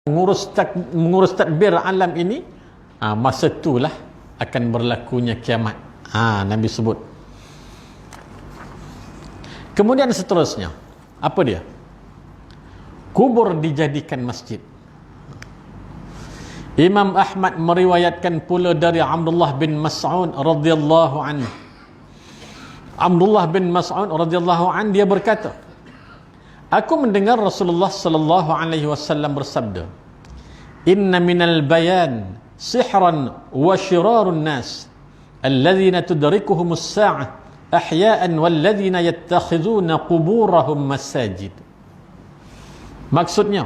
mengurus tadbir alam ini, masa itulah akan berlakunya kiamat. Nabi sebut. Kemudian seterusnya, apa dia? Kubur dijadikan masjid. Imam Ahmad meriwayatkan pula dari Abdullah bin Mas'ud radhiyallahu anhu. Abdullah bin Mas'ud radhiyallahu anhu dia berkata, aku mendengar Rasulullah sallallahu alaihi wasallam bersabda, "Inna minal bayan sihran wa shirarun nas alladhina tudrikuhumus sa'ah ahya'an walladhina yattakhidhuna quburahum masajid." Maksudnya,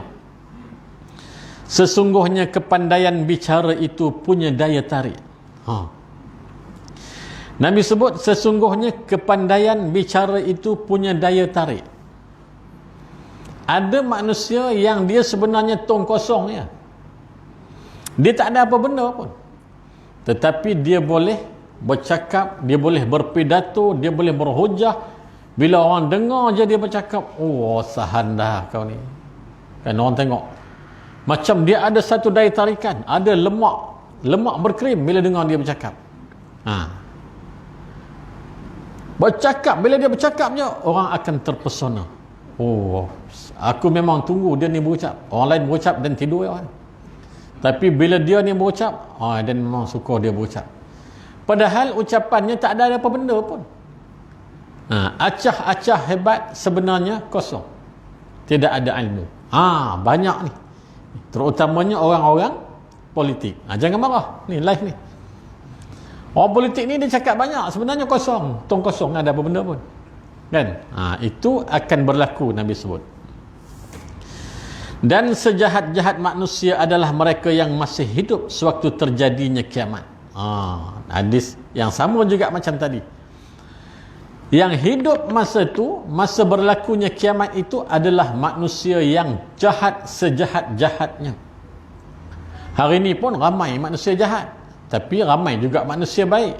sesungguhnya kepandaian bicara itu punya daya tarik. Nabi sebut sesungguhnya kepandaian bicara itu punya daya tarik. Ada manusia yang dia sebenarnya tong kosong ya. Dia tak ada apa benda pun. Tetapi dia boleh bercakap, dia boleh berpidato, dia boleh berhujah. Bila orang dengar je dia bercakap, oh sahan dah kau ni. Kan orang tengok. Macam dia ada satu daya tarikan, ada lemak berkrim bila dengar dia bercakap. Bercakap, bila dia bercakap je, orang akan terpesona. Oh, aku memang tunggu dia ni berucap. Orang lain berucap dan tidur ya. Tapi bila dia ni berucap, dan memang suka dia berucap. Padahal ucapannya tak ada apa benda pun. Acah-acah hebat sebenarnya kosong. Tidak ada ilmu. Banyak ni. Terutamanya orang-orang politik. Jangan marah. Ni live ni. Orang politik ni dia cakap banyak, sebenarnya kosong. Tong kosong, tak ada apa benda pun. Kan? Itu akan berlaku Nabi sebut. Dan sejahat-jahat manusia adalah mereka yang masih hidup sewaktu terjadinya kiamat. Hadis yang sama juga macam tadi. Yang hidup masa itu, masa berlakunya kiamat itu adalah manusia yang jahat sejahat-jahatnya. Hari ini pun ramai manusia jahat, tapi ramai juga manusia baik.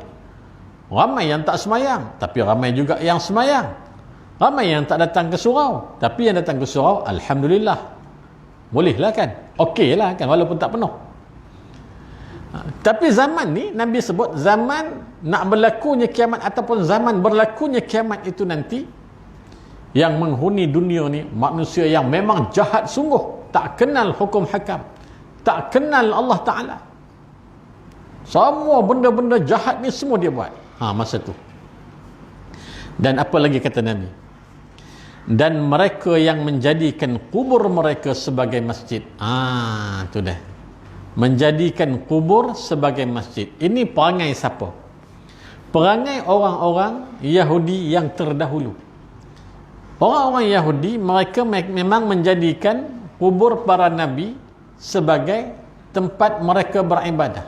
Ramai yang tak semayang, tapi ramai juga yang semayang. Ramai yang tak datang ke surau, tapi yang datang ke surau, alhamdulillah. Bolehlah kan? Okeylah kan, walaupun tak penuh. Tapi zaman ni Nabi sebut zaman nak berlakunya kiamat ataupun zaman berlakunya kiamat itu nanti, yang menghuni dunia ni manusia yang memang jahat sungguh, tak kenal hukum hakam, tak kenal Allah Ta'ala. Semua benda-benda jahat ni semua dia buat masa tu. Dan apa lagi kata Nabi? Dan mereka yang menjadikan kubur mereka sebagai masjid. Tu dah, menjadikan kubur sebagai masjid. Ini perangai siapa? Perangai orang-orang Yahudi yang terdahulu. Orang-orang Yahudi, mereka memang menjadikan kubur para nabi sebagai tempat mereka beribadah.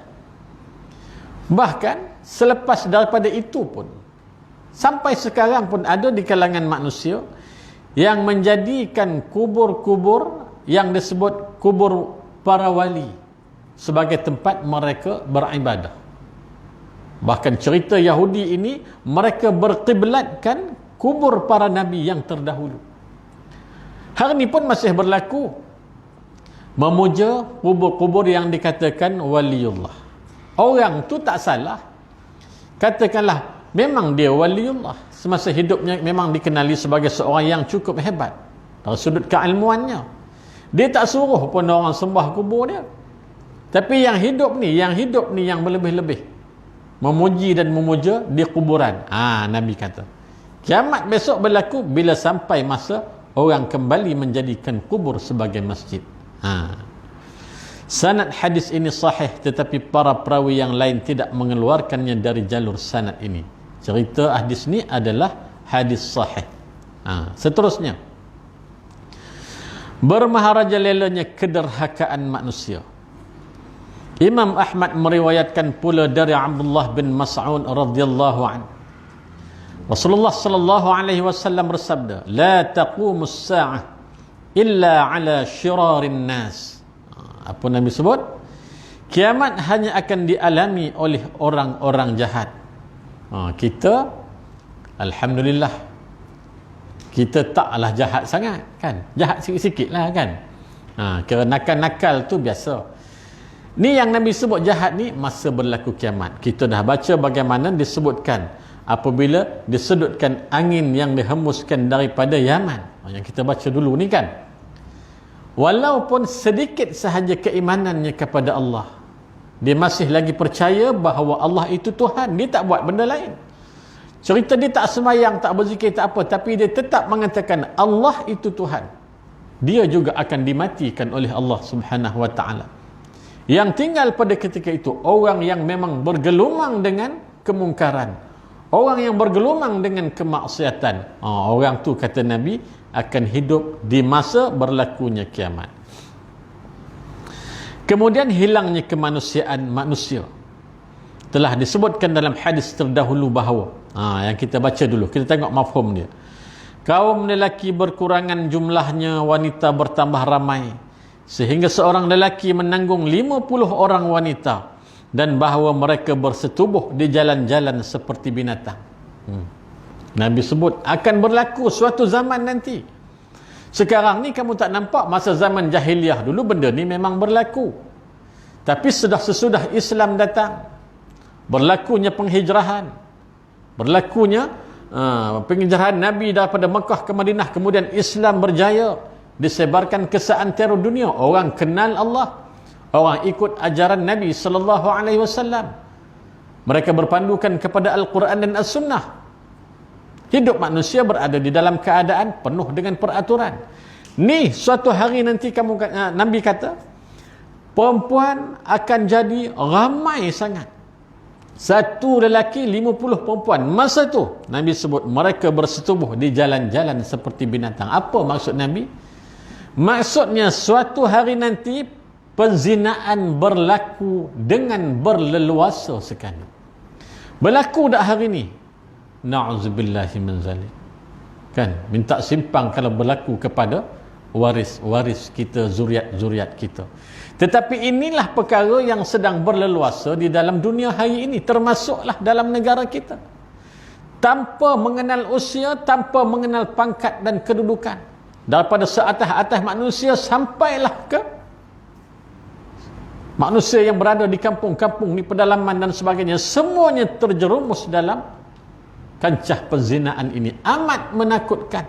Bahkan selepas daripada itu pun, sampai sekarang pun ada di kalangan manusia yang menjadikan kubur-kubur yang disebut kubur para wali sebagai tempat mereka beribadah. Bahkan cerita Yahudi ini, mereka berkiblatkan kubur para nabi yang terdahulu. Hari ini pun masih berlaku memuja kubur-kubur yang dikatakan waliullah. Orang tu tak salah, katakanlah memang dia waliullah, semasa hidupnya memang dikenali sebagai seorang yang cukup hebat dari sudut keilmuannya. Dia tak suruh pun orang sembah kubur dia. Tapi yang hidup ni yang berlebih-lebih memuji dan memuja di kuburan. Nabi kata kiamat besok berlaku bila sampai masa orang kembali menjadikan kubur sebagai masjid. Sanad hadis ini sahih, tetapi para perawi yang lain tidak mengeluarkannya dari jalur sanad ini. Cerita hadis ni adalah hadis sahih. Seterusnya, bermaharajalelanya kederhakaan manusia. Imam Ahmad meriwayatkan pula dari Abdullah bin Mas'ud radhiyallahu anhu. Rasulullah sallallahu alaihi wasallam bersabda, "La taqumus sa'ah illa 'ala syirarin nas." Apa Nabi sebut? Kiamat hanya akan dialami oleh orang-orang jahat. Kita alhamdulillah, kita taklah jahat sangat kan? Jahat sikit-sikit lah kan? Kira nakal-nakal tu biasa. Ni yang Nabi sebut jahat ni masa berlaku kiamat. Kita dah baca bagaimana disebutkan apabila disedutkan angin yang dihembuskan daripada Yaman. Yang kita baca dulu ni kan. Walaupun sedikit sahaja keimanannya kepada Allah, dia masih lagi percaya bahawa Allah itu Tuhan. Dia tak buat benda lain. Cerita dia tak sembahyang, tak berzikir, tak apa, tapi dia tetap mengatakan Allah itu Tuhan. Dia juga akan dimatikan oleh Allah Subhanahu wa taala. Yang tinggal pada ketika itu orang yang memang bergelumang dengan kemungkaran, orang yang bergelumang dengan kemaksiatan. Orang tu kata Nabi akan hidup di masa berlakunya kiamat. Kemudian hilangnya kemanusiaan manusia. Telah disebutkan dalam hadis terdahulu bahawa yang kita baca dulu, kita tengok mafhum dia. Kaum lelaki berkurangan jumlahnya, wanita bertambah ramai, sehingga seorang lelaki menanggung 50 orang wanita, dan bahawa mereka bersetubuh di jalan-jalan seperti binatang. Nabi sebut akan berlaku suatu zaman nanti. Sekarang ni kamu tak nampak, masa zaman jahiliah dulu benda ni memang berlaku. Tapi sesudah Islam datang, berlakunya penghijrahan, berlakunya penghijrahan Nabi daripada Mekah ke Madinah, kemudian Islam berjaya, disebarkan ke seantero dunia, orang kenal Allah, orang ikut ajaran Nabi sallallahu alaihi wasallam, mereka berpandukan kepada Al-Quran dan As-Sunnah. Hidup manusia berada di dalam keadaan penuh dengan peraturan. Ni suatu hari nanti Nabi kata perempuan akan jadi ramai sangat. Satu lelaki 50 perempuan. Masa tu Nabi sebut mereka bersetubuh di jalan-jalan seperti binatang. Apa maksud Nabi? Maksudnya suatu hari nanti penzinaan berlaku dengan berleluasa sekali. Berlaku dak hari ni? Na'udzubillahi min zalik. Kan? Minta simpang kalau berlaku kepada waris-waris kita, zuriat-zuriat kita. Tetapi inilah perkara yang sedang berleluasa di dalam dunia hari ini, termasuklah dalam negara kita. Tanpa mengenal usia, tanpa mengenal pangkat dan kedudukan, daripada seatas-atas manusia sampailah ke manusia yang berada di kampung-kampung, di pedalaman dan sebagainya, semuanya terjerumus dalam kancah penzinaan ini. Amat menakutkan.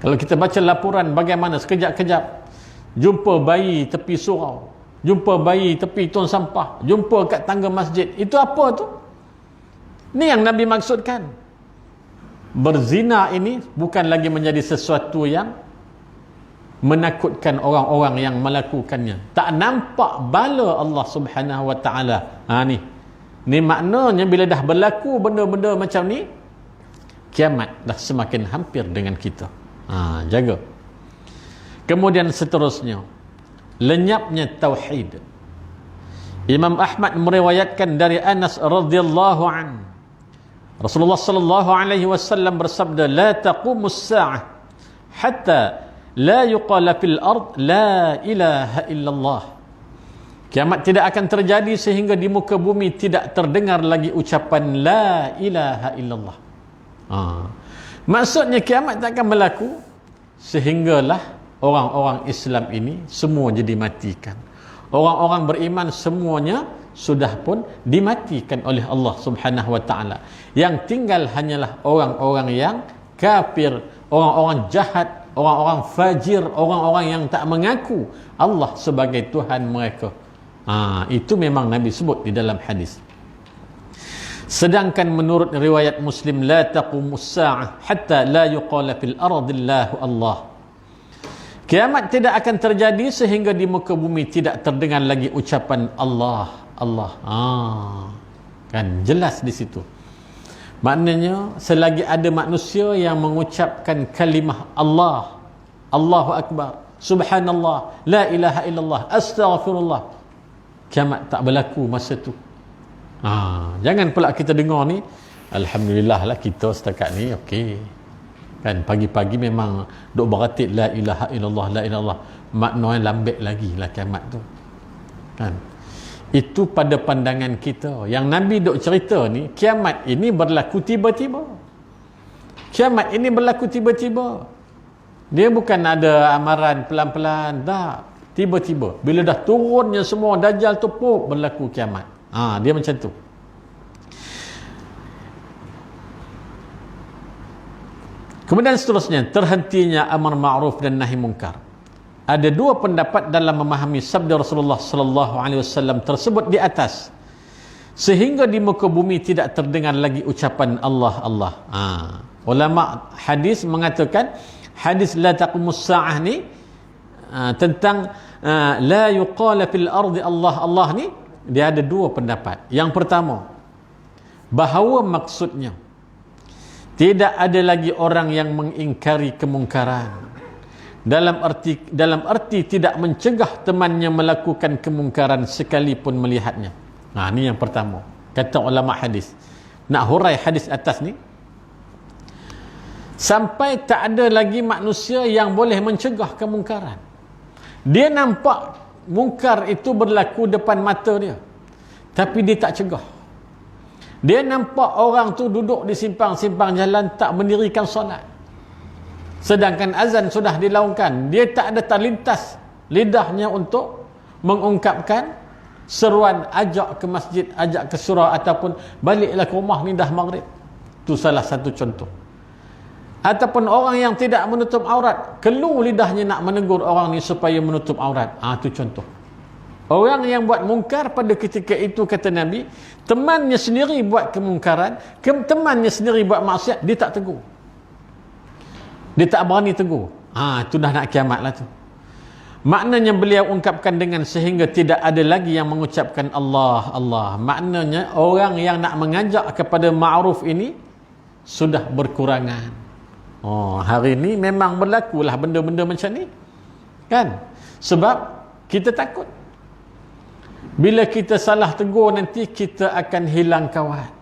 Kalau kita baca laporan bagaimana sekejap-kejap jumpa bayi tepi surau, jumpa bayi tepi tong sampah, jumpa kat tangga masjid. Itu apa tu? Ni yang Nabi maksudkan. Berzina ini bukan lagi menjadi sesuatu yang menakutkan orang-orang yang melakukannya. Tak nampak bala Allah Subhanahu wa taala. Ni maknanya bila dah berlaku benda-benda macam ni, kiamat dah semakin hampir dengan kita. Jaga. Kemudian seterusnya, lenyapnya tauhid. Imam Ahmad meriwayatkan dari Anas radhiyallahu an, Rasulullah sallallahu alaihi wasallam bersabda, la taqumus sa'ah hatta la yuqala fil ard la ilaha illallah. Kiamat tidak akan terjadi sehingga di muka bumi tidak terdengar lagi ucapan la ilaha illallah. Maksudnya kiamat tak akan berlaku sehinggalah orang-orang Islam ini semua jadi matikan. Orang-orang beriman semuanya sudah pun dimatikan oleh Allah Subhanahu wa taala. Yang tinggal hanyalah orang-orang yang kafir, orang-orang jahat, orang-orang fajir, orang-orang yang tak mengaku Allah sebagai Tuhan mereka. Itu memang Nabi sebut di dalam hadis. Sedangkan menurut riwayat Muslim, la taqumus sa'ah hatta la yuqala fil ardillahu Allah. Kiamat tidak akan terjadi sehingga di muka bumi tidak terdengar lagi ucapan Allah, Allah. Kan jelas di situ. Maknanya selagi ada manusia yang mengucapkan kalimah Allah, Allahu Akbar, Subhanallah, La ilaha illallah, Astaghfirullah, kiamat tak berlaku masa tu. Jangan pula kita dengar ni, alhamdulillah lah kita setakat ni okey. Kan pagi-pagi memang duk beratit la ilaha illallah, la ilallah, maknanya lambek lagi lah kiamat tu. Kan? Itu pada pandangan kita. Yang Nabi duk cerita ni, kiamat ini berlaku tiba-tiba. Kiamat ini berlaku tiba-tiba. Dia bukan ada amaran pelan-pelan, tak. Tiba-tiba bila dah turunnya semua dajjal tu pun berlaku kiamat. Dia macam tu. Kemudian seterusnya, terhentinya amar ma'ruf dan nahi munkar. Ada dua pendapat dalam memahami sabda Rasulullah sallallahu alaihi wasallam tersebut di atas. Sehingga di muka bumi tidak terdengar lagi ucapan Allah Allah. Ulama hadis mengatakan hadis la taqumus sa'ah ni tentang la yuqala fil ardi Allah Allah ni, dia ada dua pendapat. Yang pertama, bahawa maksudnya tidak ada lagi orang yang mengingkari kemungkaran, dalam arti tidak mencegah temannya melakukan kemungkaran sekalipun melihatnya. Ini yang pertama, kata ulama hadis. Nak hurai hadis atas ni, sampai tak ada lagi manusia yang boleh mencegah kemungkaran. Dia nampak mungkar itu berlaku depan mata dia, tapi dia tak cegah. Dia nampak orang tu duduk di simpang-simpang jalan tak mendirikan solat, sedangkan azan sudah dilaungkan. Dia tak ada terlintas lidahnya untuk mengungkapkan seruan ajak ke masjid, ajak ke surau, ataupun baliklah ke rumah ni dah maghrib. Itu salah satu contoh. Ataupun orang yang tidak menutup aurat, keluar lidahnya nak menegur orang ni supaya menutup aurat. Itu contoh. Orang yang buat mungkar pada ketika itu, kata Nabi, temannya sendiri buat kemungkaran, temannya sendiri buat maksiat, dia tak tegur. Dia tak berani tegur. Itu dah nak kiamat lah tu. Maknanya beliau ungkapkan dengan sehingga tidak ada lagi yang mengucapkan Allah Allah. Maknanya orang yang nak mengajak kepada ma'ruf ini sudah berkurangan. Hari ini memang berlakulah benda-benda macam ni, kan? Sebab kita takut bila kita salah tegur nanti kita akan hilang kawan,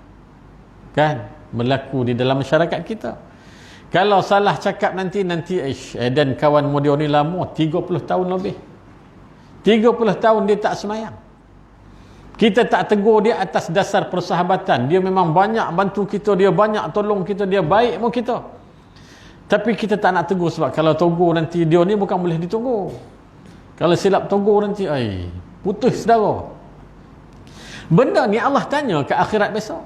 kan? Berlaku di dalam masyarakat kita. Kalau salah cakap nanti dan kawan muda ni lama 30 tahun lebih, 30 tahun dia tak semayang. Kita tak tegur dia atas dasar persahabatan. Dia memang banyak bantu kita, dia banyak tolong kita, dia baik sama kita. Tapi kita tak nak tegur, sebab kalau tegur nanti dia ni bukan boleh ditunggu. Kalau silap tegur nanti putus saudara. Benda ni Allah tanya ke akhirat besok.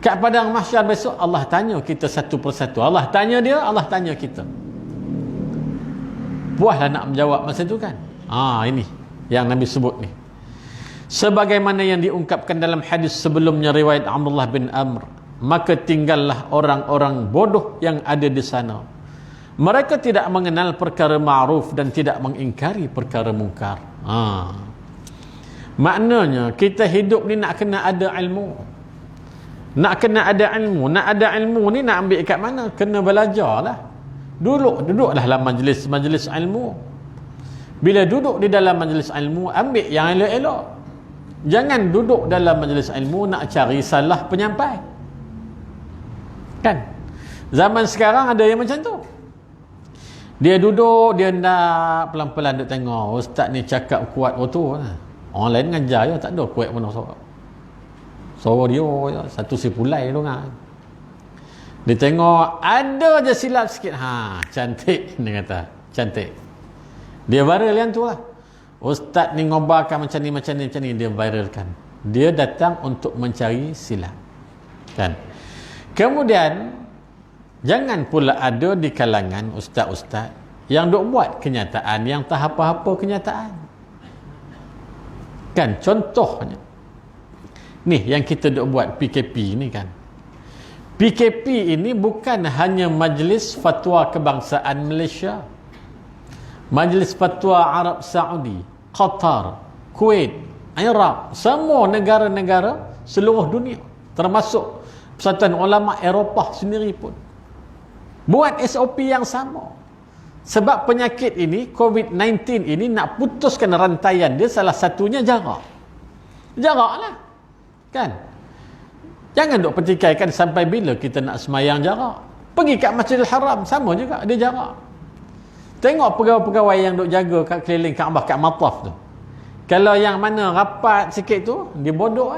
Kat padang mahsyar besok Allah tanya kita satu persatu. Allah tanya dia, Allah tanya kita. Puaslah nak menjawab masa tu, kan? Ini yang Nabi sebut ni. Sebagaimana yang diungkapkan dalam hadis sebelumnya riwayat Abdullah bin Amr, maka tinggallah orang-orang bodoh yang ada di sana. Mereka tidak mengenal perkara ma'ruf dan tidak mengingkari perkara mungkar. Maknanya kita hidup ni nak kena ada ilmu. Nak kena ada ilmu. Nak ada ilmu ni nak ambil kat mana? Kena belajar lah. Duduklah dalam majlis ilmu. Bila duduk di dalam majlis ilmu, ambil yang elok-elok. Jangan duduk dalam majlis ilmu nak cari salah penyampai, kan? Zaman sekarang ada yang macam tu. Dia duduk, dia nak pelan-pelan duk tengok ustaz ni cakap kuat betul lah. Orang lain ngajar je, tak ada kuat mana suara dia je, satu sipulai tu kan. Dia tengok ada je silap sikit, cantik, dia kata cantik. Dia viral yang tu lah. Ustaz ni ngobarkan macam ni, dia viralkan. Dia datang untuk mencari silap, kan? Kemudian jangan pula ada di kalangan ustaz-ustaz yang duk buat kenyataan yang tak apa-apa kenyataan, kan? Contohnya ni yang kita duk buat PKP ni, kan? PKP ini bukan hanya Majlis Fatwa Kebangsaan Malaysia, Majlis Fatwa Arab Saudi, Qatar, Kuwait, Iraq, semua negara-negara seluruh dunia, termasuk Persatuan Ulama Eropah sendiri pun buat SOP yang sama. Sebab penyakit ini, COVID-19 ini, nak putuskan rantaian dia, salah satunya jarak. Jaraklah, kan? Jangan duk pertikaikan sampai bila kita nak semayang jarak. Pergi kat Masjidil Haram, sama juga, dia jarak. Tengok pegawai-pegawai yang duk jaga kat keliling Kaabah, kat Mataf tu. Kalau yang mana rapat sikit tu, dia bodoh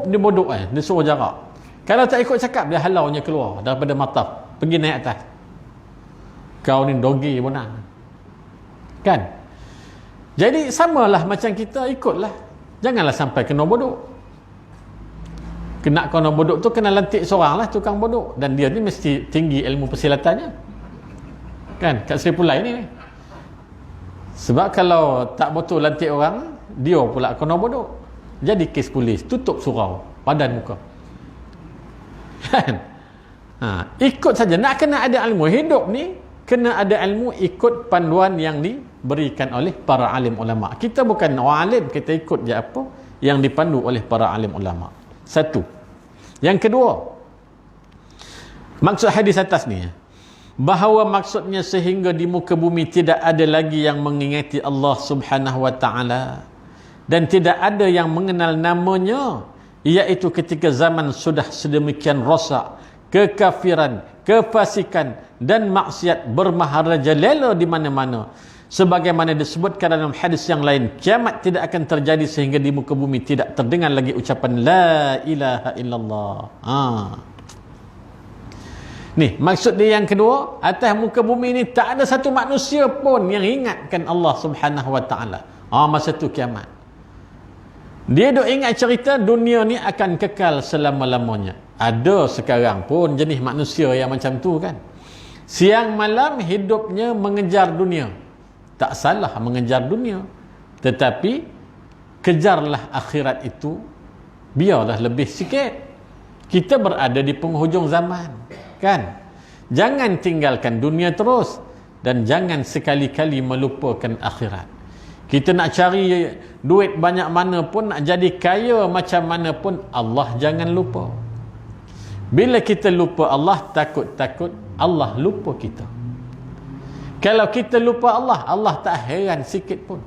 dia bodoh dia suruh jarak. Kalau tak ikut cakap, dia halaunya keluar daripada Mataf, pergi naik atas. Kau ni dogi benar. Kan? Jadi samalah macam kita, ikutlah. Janganlah sampai kena bodok. Kena kena bodok tu kena lantik seorang lah tukang bodok. Dan dia ni mesti tinggi ilmu persilatannya. Kan? Kat Seri Pulai ni. Sebab kalau tak betul lantik orang, dia pula kena bodok. Jadi kes polis, tutup surau padan muka. Kan? Ikut saja. Nak kena ada ilmu. Hidup ni kena ada ilmu ikut panduan yang diberikan oleh para alim ulama. Kita bukan orang alim, kita ikut je apa yang dipandu oleh para alim ulama. Satu. Yang kedua, maksud hadis atas ni, bahawa maksudnya sehingga di muka bumi tidak ada lagi yang mengingati Allah Subhanahu wa taala dan tidak ada yang mengenal namanya, iaitu ketika zaman sudah sedemikian rosak, kekafiran, kefasikan dan maksiat bermaharajalela di mana-mana. Sebagaimana disebutkan dalam hadis yang lain, kiamat tidak akan terjadi sehingga di muka bumi tidak terdengar lagi ucapan la ilaha illallah. Ni maksud dia yang kedua, atas muka bumi ni tak ada satu manusia pun yang ingatkan Allah Subhanahu wa taala. Masa tu kiamat. Dia duk ingat cerita dunia ni akan kekal selama-lamanya. Ada sekarang pun jenis manusia yang macam tu kan. Siang malam hidupnya mengejar dunia. Tak salah mengejar dunia. Tetapi kejarlah akhirat itu, biarlah lebih sikit. Kita berada di penghujung zaman. Kan? Jangan tinggalkan dunia terus. Dan jangan sekali-kali melupakan akhirat. Kita nak cari duit banyak mana pun, nak jadi kaya macam mana pun, Allah jangan lupa. Bila kita lupa Allah, takut-takut Allah lupa kita. Kalau kita lupa Allah, Allah tak heran sikit pun.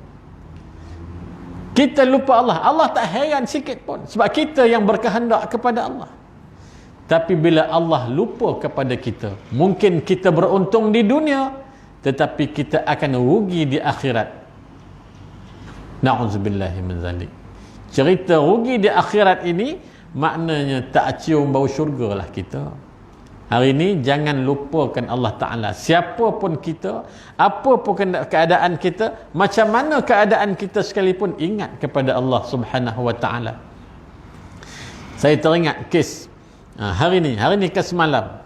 Kita lupa Allah, Allah tak heran sikit pun. Sebab kita yang berkehendak kepada Allah. Tapi bila Allah lupa kepada kita, mungkin kita beruntung di dunia, tetapi kita akan rugi di akhirat. Na'udzubillahi min zalik. Cerita rugi di akhirat ini maknanya tak cium bau syurga lah kita. Hari ini jangan lupakan Allah Ta'ala. Siapa pun kita, apa pun keadaan kita, macam mana keadaan kita sekalipun, ingat kepada Allah Subhanahu wa Ta'ala. Saya teringat kes hari ni ke semalam,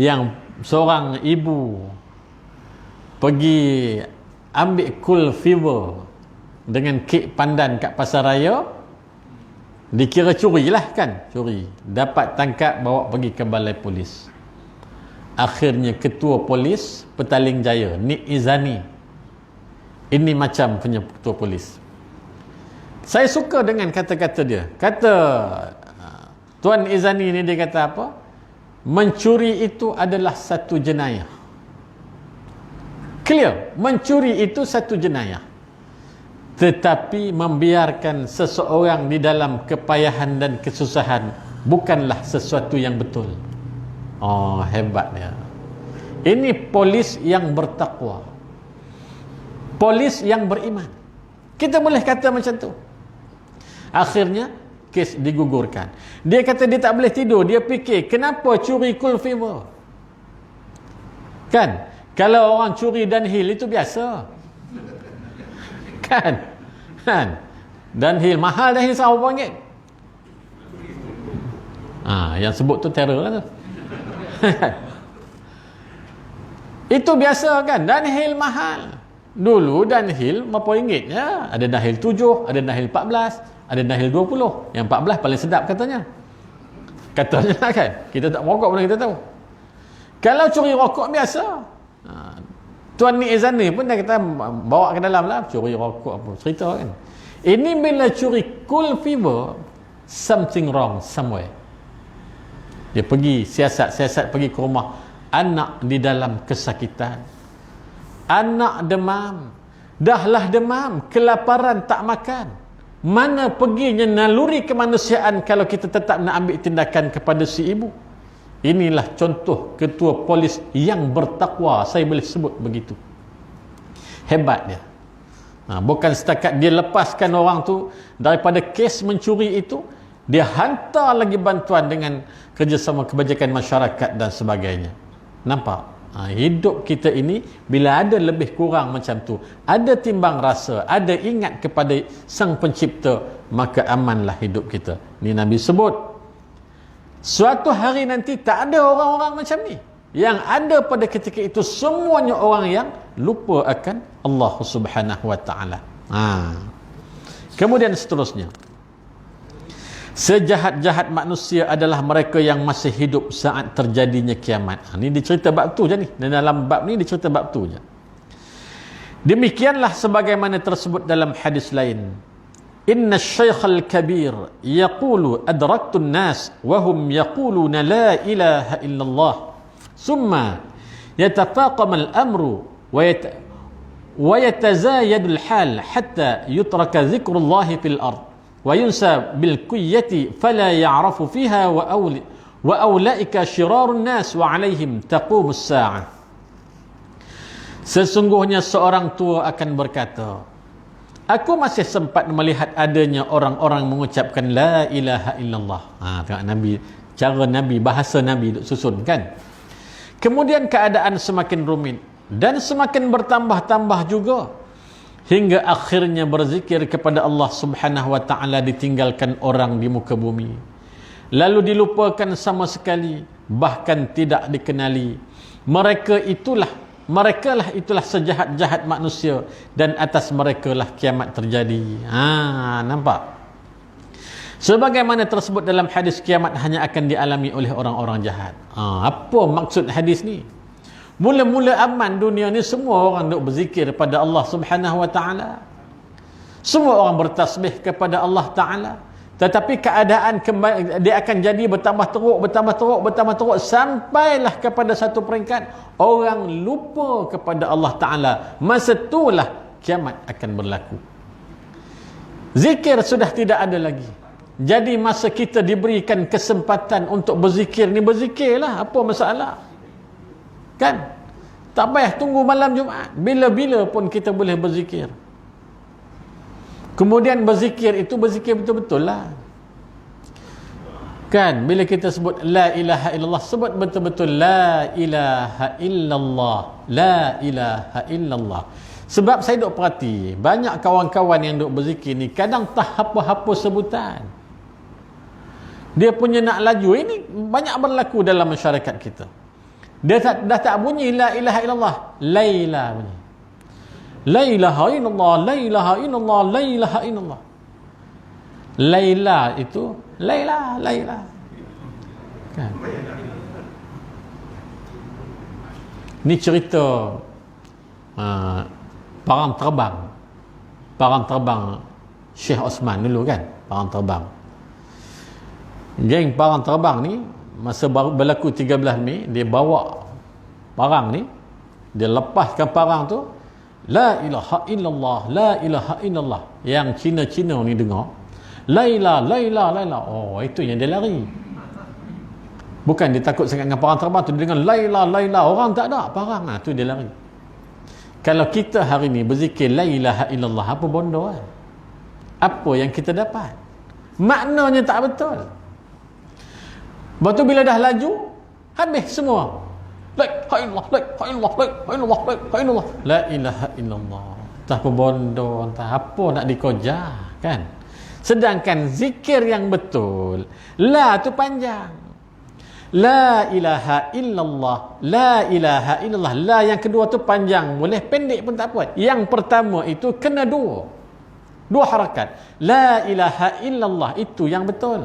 yang seorang ibu pergi ambil cool fever dengan kek pandan kat pasar raya. Dikira curi lah kan, curi. Dapat tangkap, bawa pergi ke balai polis. Akhirnya ketua polis Petaling Jaya, Nik Izani, ini macam punya ketua polis. Saya suka dengan kata-kata dia. Kata Tuan Izani ni, dia kata apa? Mencuri itu adalah satu jenayah. Clear, mencuri itu satu jenayah. Tetapi membiarkan seseorang di dalam kepayahan dan kesusahan bukanlah sesuatu yang betul. Hebat dia. Ini polis yang bertakwa, polis yang beriman. Kita boleh kata macam tu. Akhirnya kes digugurkan. Dia kata dia tak boleh tidur. Dia fikir, kenapa curi cool fever? Kan? Kalau orang curi Dunhill itu biasa. Kan? Dunhill mahal, Dunhill RM100. Yang sebut tu terror lah tu. Itu biasa kan. Dunhill mahal. Dulu Dunhill berapa ringgit ya? Ada Dunhill 7, ada Dunhill 14, ada Dunhill 20. Yang 14 paling sedap katanya. Katanya kan. Kita tak merokok pun kita tahu. Kalau curi rokok biasa. Tuan Nik Izani pun dia kata bawa ke dalam lah, curi rokok apa cerita kan. Ini bila curi cool fever, something wrong somewhere. Dia pergi siasat pergi ke rumah anak di dalam kesakitan, anak demam, dahlah demam, kelaparan, tak makan. Mana perginya naluri kemanusiaan kalau kita tetap nak ambil tindakan kepada si ibu. Inilah contoh ketua polis yang bertakwa, saya boleh sebut begitu. Hebat dia. Bukan setakat dia lepaskan orang tu daripada kes mencuri itu, dia hantar lagi bantuan dengan kerjasama kebajikan masyarakat dan sebagainya. Nampak? Hidup kita ini bila ada lebih kurang macam tu, ada timbang rasa, ada ingat kepada Sang Pencipta, maka amanlah hidup kita. Ni Nabi sebut, suatu hari nanti tak ada orang-orang macam ni. Yang ada pada ketika itu semuanya orang yang lupa akan Allah Subhanahu wa taala. Kemudian seterusnya, sejahat-jahat manusia adalah mereka yang masih hidup saat terjadinya kiamat. Ini dicerita bab tu je ni. Dan dalam bab ni dicerita bab tu je. Demikianlah sebagaimana tersebut dalam hadis lain. Inna syaikh al-kabir yaqulu adraktu an-nas wa hum yaquluna la ilaha illallah. Summa yatafaqam al-amru wa yatazayadu al-hal hatta yutraka dhikrullahi fil ard. وينسى بالكية فلا يعرف فيها وأولئك شرار الناس وعليهم تقوم الساعة. Sesungguhnya seorang tua akan berkata, aku masih sempat melihat adanya orang-orang mengucapkan la ilaha illallah. Tengok Nabi, cara Nabi, bahasa Nabi duk susun kan. Kemudian keadaan semakin rumit dan semakin bertambah-tambah juga, hingga akhirnya berzikir kepada Allah Subhanahu wa taala ditinggalkan orang di muka bumi, lalu dilupakan sama sekali, bahkan tidak dikenali. Merekalah itulah sejahat-jahat manusia, dan atas merekalah kiamat terjadi. Nampak? Sebagaimana tersebut dalam hadis, kiamat hanya akan dialami oleh orang-orang jahat. Apa maksud hadis ni? Mula-mula aman dunia ni semua orang duk berzikir pada Allah Subhanahu wa taala. Semua orang bertasbih kepada Allah taala. Tetapi keadaan kembali, dia akan jadi bertambah teruk sampailah kepada satu peringkat orang lupa kepada Allah taala. Masa itulah kiamat akan berlaku. Zikir sudah tidak ada lagi. Jadi masa kita diberikan kesempatan untuk berzikir ni, berzikirlah, apa masalah? Kan? Tak payah tunggu malam Jumaat. Bila-bila pun kita boleh berzikir. Kemudian berzikir itu berzikir betul-betul lah. Kan? Bila kita sebut la ilaha illallah, sebut betul-betul la ilaha illallah. La ilaha illallah. Sebab saya duk perhati, banyak kawan-kawan yang duk berzikir ni kadang tak apa-apa sebutan. Dia punya nak laju. Ini banyak berlaku dalam masyarakat kita. Dia dah tak bunyi la ilaha illallah, laila bunyi. La ilaha illallah, la ilaha illallah, la ilaha illallah. Laila itu laila. Kan? Ni cerita parang terbang Syekh Osman dulu kan, parang terbang. Geng parang terbang ni masa berlaku 13 Mei, dia bawa parang ni, dia lepaskan parang tu, la ilaha illallah, la ilaha illallah. Yang Cina-Cina ni dengar, laila. Oh, itu yang dia lari. Bukan dia takut sangat dengan parang terbang tu, dia dengar laila, orang tak ada parang, tu dia lari. Kalau kita hari ni berzikir la ilaha illallah, apa bondo kan? Apa yang kita dapat? Maknanya tak betul. Lepas tu bila dah laju, habis semua. La ilaha illallah. Tak apa bondo, entah apa nak dikojar kan. Sedangkan zikir yang betul, la tu panjang. La ilaha illallah, la ilaha illallah. La yang kedua tu panjang, boleh pendek pun tak apa. Yang pertama itu kena dua harakat. La ilaha illallah, itu yang betul.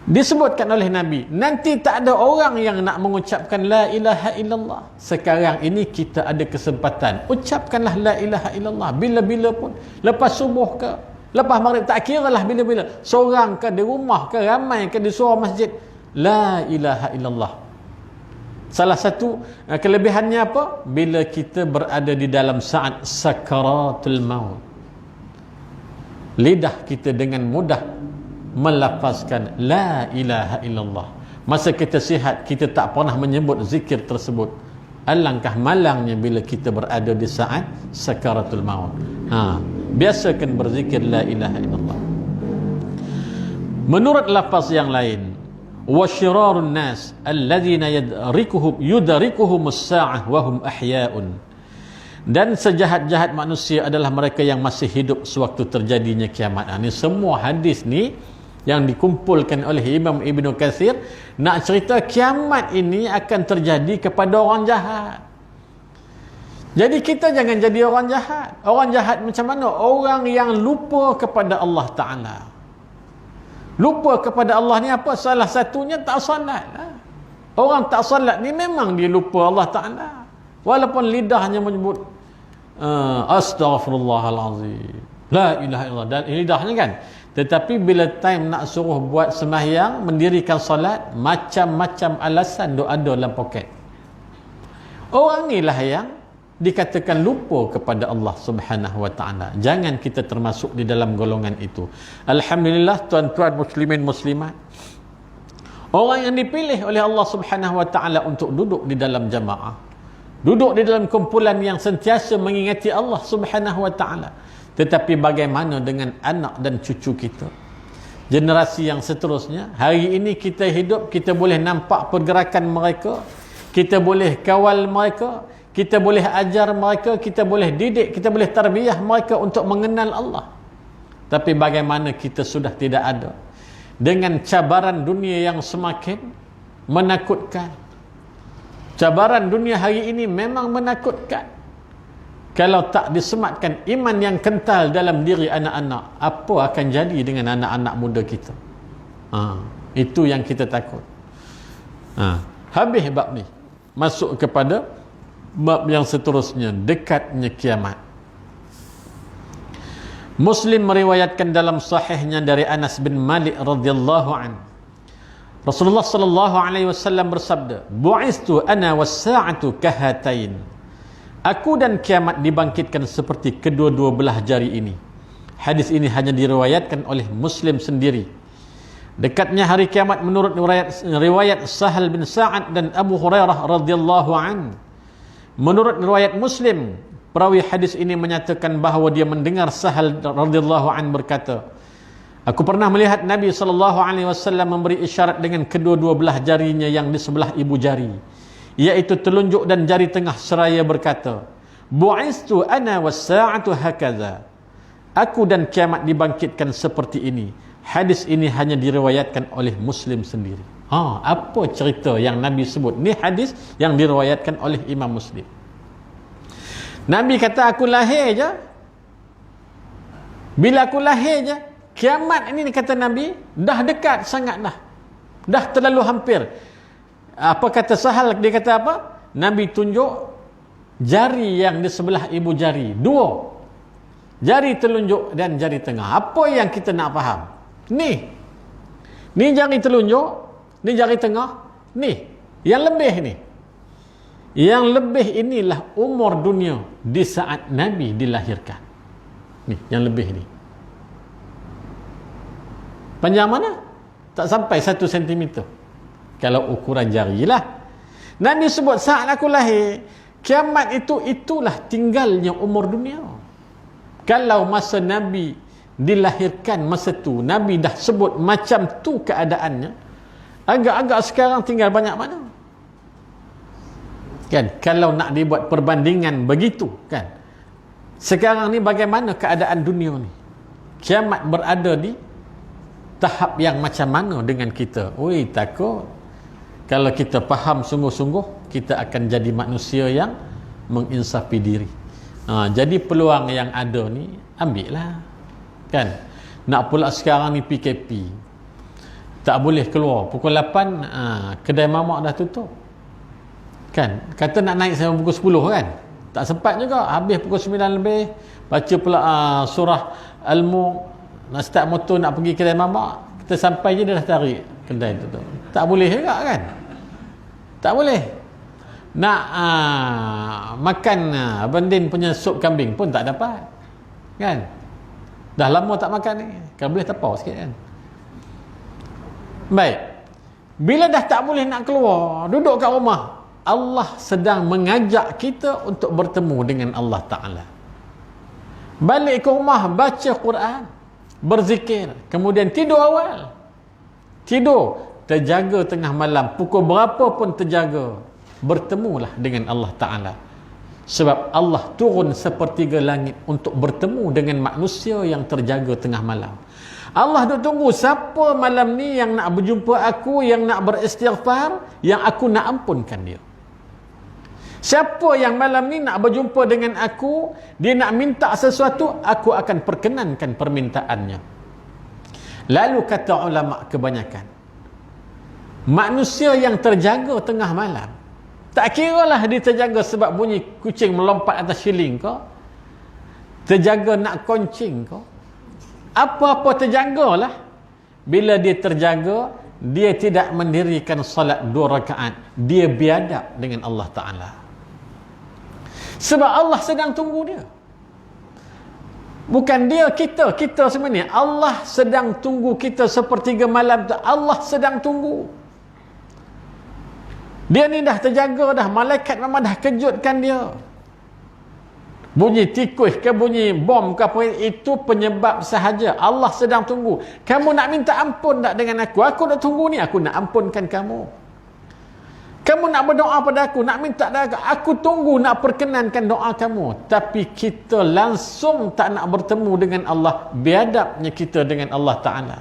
Disebutkan oleh Nabi, nanti tak ada orang yang nak mengucapkan la ilaha illallah. Sekarang ini kita ada kesempatan, ucapkanlah la ilaha illallah bila-bila pun, lepas subuh ke, lepas maghrib, tak kira lah bila-bila, seorang ke, di rumah ke, ramai ke, di suara masjid, la ilaha illallah. Salah satu kelebihannya apa? Bila kita berada di dalam saat sakaratul maut, lidah kita dengan mudah melafazkan la ilaha illallah. Masa kita sihat, kita tak pernah menyebut zikir tersebut. Alangkah malangnya bila kita berada di saat sakaratul maut. Biasakan berzikir la ilaha illallah. Menurut lafaz yang lain, wa syirarun nas alladzina yudrikuhum as-sa'ah wa hum ahya'un. Dan sejahat-jahat manusia adalah mereka yang masih hidup sewaktu terjadinya kiamat. Ini semua hadis ni yang dikumpulkan oleh Imam Ibn Katsir nak cerita kiamat ini akan terjadi kepada orang jahat. Jadi kita jangan jadi orang jahat. Orang jahat macam mana? Orang yang lupa kepada Allah Ta'ala. Lupa kepada Allah ni apa? Salah satunya tak salat. Orang tak salat ni memang dia lupa Allah Ta'ala. Walaupun lidahnya menyebut Astaghfirullahalazim, la ilaha illallah, dan lidahnya kan. Tetapi bila time nak suruh buat sembahyang, mendirikan salat, macam-macam alasan duk ada dalam poket. Orang inilah yang dikatakan lupa kepada Allah Subhanahu wa taala. Jangan kita termasuk di dalam golongan itu. Alhamdulillah tuan-tuan muslimin muslimat, orang yang dipilih oleh Allah Subhanahu wa taala untuk duduk di dalam jamaah, duduk di dalam kumpulan yang sentiasa mengingati Allah Subhanahu wa taala. Tetapi bagaimana dengan anak dan cucu kita, generasi yang seterusnya? Hari ini kita hidup, kita boleh nampak pergerakan mereka, kita boleh kawal mereka, kita boleh ajar mereka, kita boleh didik, kita boleh tarbiyah mereka untuk mengenal Allah. Tapi bagaimana kita sudah tidak ada dengan cabaran dunia yang semakin menakutkan. Cabaran dunia hari ini memang menakutkan. Kalau tak disematkan iman yang kental dalam diri anak-anak, apa akan jadi dengan anak-anak muda kita? Itu yang kita takut. Habis bab ni, masuk kepada bab yang seterusnya, dekatnya kiamat. Muslim meriwayatkan dalam sahihnya dari Anas bin Malik radhiyallahu an, Rasulullah sallallahu alaihi wasallam bersabda, "Bu'istu ana was-sa'atu kahatain." Aku dan kiamat dibangkitkan seperti kedua-dua belah jari ini. Hadis ini hanya diriwayatkan oleh Muslim sendiri. Dekatnya hari kiamat menurut riwayat Sahal bin Sa'ad dan Abu Hurairah radhiyallahu an. Menurut riwayat Muslim, perawi hadis ini menyatakan bahawa dia mendengar Sahal radhiyallahu an berkata, "Aku pernah melihat Nabi sallallahu alaihi wasallam memberi isyarat dengan kedua-dua belah jarinya yang di sebelah ibu jari, iaitu telunjuk dan jari tengah, seraya berkata, Bu'istu ana was-sa'atu hakaza." Aku dan kiamat dibangkitkan seperti ini. Hadis ini hanya diriwayatkan oleh Muslim sendiri. Apa cerita yang Nabi sebut? Ni hadis yang diriwayatkan oleh Imam Muslim. Nabi kata aku lahir je. Bila aku lahir je, kiamat ini kata Nabi dah dekat sangat dah. Dah terlalu hampir. Apa kata Sahal? Dia kata apa? Nabi tunjuk jari yang di sebelah ibu jari, dua, jari telunjuk dan jari tengah. Apa yang kita nak faham? Ni jari telunjuk, ni jari tengah, ni yang lebih ni. Yang lebih inilah umur dunia di saat Nabi dilahirkan. Ni yang lebih ni. Panjang mana? Tak sampai 1 sentimeter. Kalau ukuran jari lah. Nabi sebut saat aku lahir, kiamat itulah tinggalnya umur dunia. Kalau masa Nabi dilahirkan masa tu, Nabi dah sebut macam tu keadaannya, agak-agak sekarang tinggal banyak mana? Kan? Kalau nak dibuat perbandingan begitu, kan? Sekarang ni bagaimana keadaan dunia ni? Kiamat berada di tahap yang macam mana dengan kita? Oi, takut. Kalau kita faham sungguh-sungguh, kita akan jadi manusia yang menginsafi diri. Jadi peluang yang ada ni, ambil lah. Kan? Nak pula sekarang ni PKP. Tak boleh keluar. Pukul 8, kedai mamak dah tutup. Kan? Kata nak naik sampai pukul 10 kan? Tak sempat juga. Habis pukul 9 lebih. Baca pula surah Al-Mulk. Nak start motor nak pergi kedai mamak. Kita sampai je dia dah tarik kedai tutup. Tak boleh juga kan? Tak boleh. Nak makan Abang Din punya sup kambing pun tak dapat. Kan? Dah lama tak makan ni. Kalau boleh tapau sikit kan? Baik. Bila dah tak boleh nak keluar, duduk kat rumah, Allah sedang mengajak kita untuk bertemu dengan Allah Ta'ala. Balik ke rumah, baca Quran, berzikir, kemudian tidur awal. Tidur. terjaga tengah malam, pukul berapa pun terjaga, bertemulah dengan Allah Ta'ala. Sebab Allah turun sepertiga langit untuk bertemu dengan manusia yang terjaga tengah malam. Allah duk tunggu siapa malam ni yang nak berjumpa aku, yang nak beristighfar, yang aku nak ampunkan dia. Siapa yang malam ni nak berjumpa dengan aku, dia nak minta sesuatu, aku akan perkenankan permintaannya. Lalu kata ulama kebanyakan, manusia yang terjaga tengah malam, tak kiralah dia terjaga sebab bunyi kucing melompat atas siling ke, terjaga nak koncing ke, apa-apa terjagalah. Bila dia terjaga, dia tidak mendirikan salat 2 rakaat, dia biadab dengan Allah Ta'ala. Sebab Allah sedang tunggu dia. Bukan dia, kita sebenarnya. Allah sedang tunggu kita sepertiga malam tu. Allah sedang tunggu. Dia ni dah terjaga dah, malaikat memang dah kejutkan dia. Bunyi tikus ke bunyi bom ke apa, itu penyebab sahaja. Allah sedang tunggu. Kamu nak minta ampun tak dengan aku? Aku nak tunggu ni, aku nak ampunkan kamu. Kamu nak berdoa pada aku, nak minta pada aku tunggu nak perkenankan doa kamu. Tapi kita langsung tak nak bertemu dengan Allah. Biadabnya kita dengan Allah Ta'ala.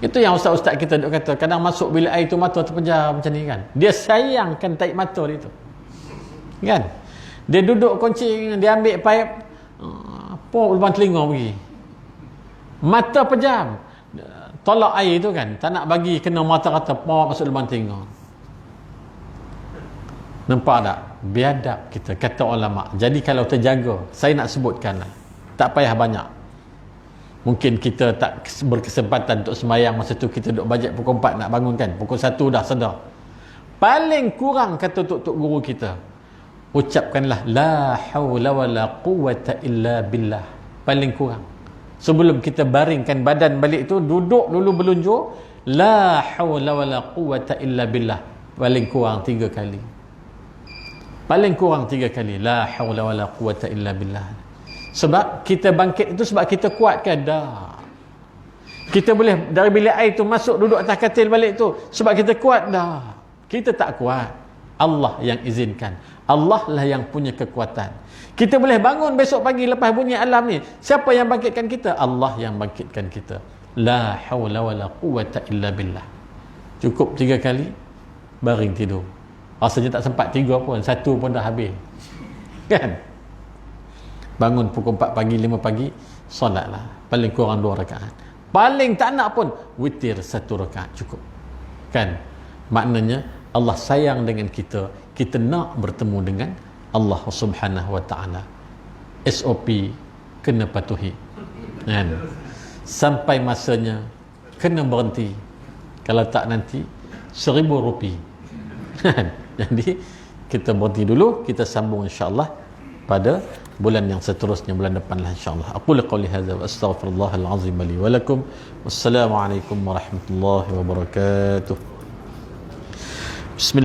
Itu yang ustaz-ustaz kita duk kata, kadang masuk bilik air tu mata terpejam macam ni kan. Dia sayangkan tarik mata dia tu. Kan? Dia duduk koncing, dia ambil paip, pop lubang telinga pergi. Mata pejam. Tolak air tu kan, tak nak bagi kena mata kata, pop masuk lubang telinga. Nampak tak? Biadab kita, kata ulama. Jadi kalau terjaga, saya nak sebutkanlah. Tak payah banyak. Mungkin kita tak berkesempatan untuk sembahyang masa tu, kita duduk bajet pukul 4 nak bangun kan, pukul 1 dah sedar. Paling kurang kata tok guru kita, ucapkanlah la haula wala quwwata illa billah. Paling kurang sebelum kita baringkan badan balik tu, duduk dulu berlunjur, la haula wala quwwata illa billah. Paling kurang 3 kali. Paling kurang 3 kali la haula wala quwwata illa billah. Sebab kita bangkit itu sebab kita kuat ke? Dah. Kita boleh dari bilik air tu masuk duduk atas katil balik tu sebab kita kuat? Dah. Kita tak kuat. Allah yang izinkan. Allah lah yang punya kekuatan. Kita boleh bangun besok pagi lepas bunyi alam ni. Siapa yang bangkitkan kita? Allah yang bangkitkan kita. La hawla wala quwwata illa billah. Cukup 3 kali, baring tidur. Rasanya tak sempat 3 pun, 1 pun dah habis. Kan? Bangun pukul 4 pagi, 5 pagi, solatlah. Paling kurang 2 rakaat. Paling tak nak pun, witir 1 rakaat cukup. Kan? Maknanya, Allah sayang dengan kita. Kita nak bertemu dengan Allah Subhanahu Wa Ta'ala. SOP kena patuhi. Kan? Sampai masanya, kena berhenti. Kalau tak nanti, 1000 rupiah. Jadi, kita berhenti dulu. Kita sambung insyaAllah pada bulan yang seterusnya, bulan depan lah insyaAllah. Aku liqawli hadha wa astaghfirullahal azim li wa lakum. Wassalamualaikum warahmatullahi wabarakatuh. Bismillah.